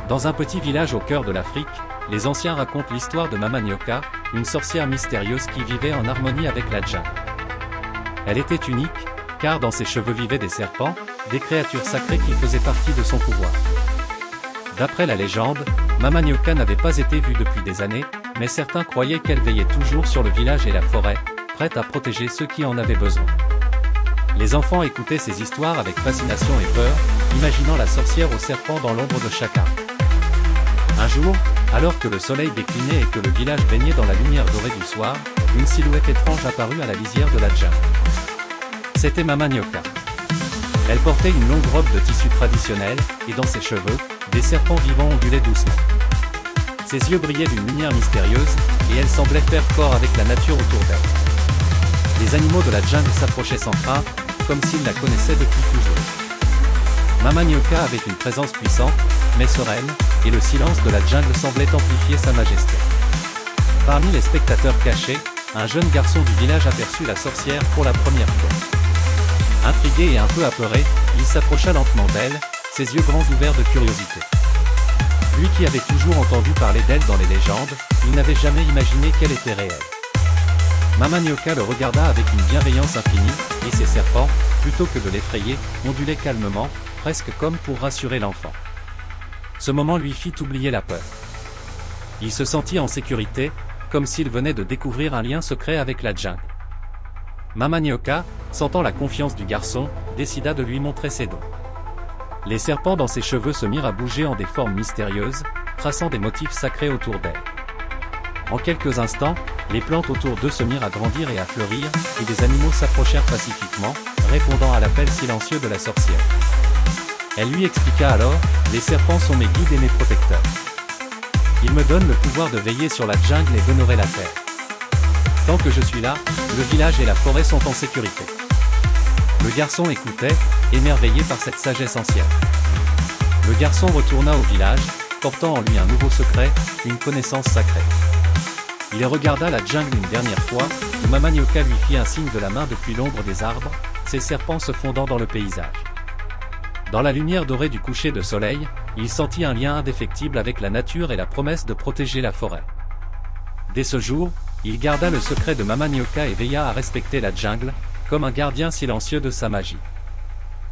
Dans un petit village au cœur de l'Afrique, les anciens racontent l'histoire de Mama Nyoka, une sorcière mystérieuse qui vivait en harmonie avec la jungle. Elle était unique, car dans ses cheveux vivaient des serpents, des créatures sacrées qui faisaient partie de son pouvoir. D'après la légende, Mama Nyoka n'avait pas été vue depuis des années, mais certains croyaient qu'elle veillait toujours sur le village et la forêt, prête à protéger ceux qui en avaient besoin. Les enfants écoutaient ces histoires avec fascination et peur, imaginant la sorcière au serpent dans l'ombre de chacun. Un jour, alors que le soleil déclinait et que le village baignait dans la lumière dorée du soir, une silhouette étrange apparut à la lisière de la jungle. C'était Mama Nyoka. Elle portait une longue robe de tissu traditionnel, et dans ses cheveux, des serpents vivants ondulaient doucement. Ses yeux brillaient d'une lumière mystérieuse, et elle semblait faire corps avec la nature autour d'elle. Les animaux de la jungle s'approchaient sans crainte, comme s'ils la connaissaient depuis toujours. Mama Nyoka avait une présence puissante, mais sereine, et le silence de la jungle semblait amplifier sa majesté. Parmi les spectateurs cachés, un jeune garçon du village aperçut la sorcière pour la première fois. Intrigué et un peu apeuré, il s'approcha lentement d'elle, ses yeux grands ouverts de curiosité. Lui qui avait toujours entendu parler d'elle dans les légendes, il n'avait jamais imaginé qu'elle était réelle. Mama Nyoka le regarda avec une bienveillance infinie, et ses serpents, plutôt que de l'effrayer, ondulaient calmement, presque comme pour rassurer l'enfant. Ce moment lui fit oublier la peur. Il se sentit en sécurité, comme s'il venait de découvrir un lien secret avec la jungle. Mama Nyoka, sentant la confiance du garçon, décida de lui montrer ses dons. Les serpents dans ses cheveux se mirent à bouger en des formes mystérieuses, traçant des motifs sacrés autour d'elle. En quelques instants, les plantes autour d'eux se mirent à grandir et à fleurir, et des animaux s'approchèrent pacifiquement, répondant à l'appel silencieux de la sorcière. Elle lui expliqua alors, « Les serpents sont mes guides et mes protecteurs. Ils me donnent le pouvoir de veiller sur la jungle et d'honorer la terre. Tant que je suis là, le village et la forêt sont en sécurité. » Le garçon écoutait, émerveillé par cette sagesse ancienne. Le garçon retourna au village, portant en lui un nouveau secret, une connaissance sacrée. Il regarda la jungle une dernière fois, et Mama Nyoka lui fit un signe de la main depuis l'ombre des arbres, ses serpents se fondant dans le paysage. Dans la lumière dorée du coucher de soleil, il sentit un lien indéfectible avec la nature et la promesse de protéger la forêt. Dès ce jour, il garda le secret de Mama Nyoka et veilla à respecter la jungle, comme un gardien silencieux de sa magie.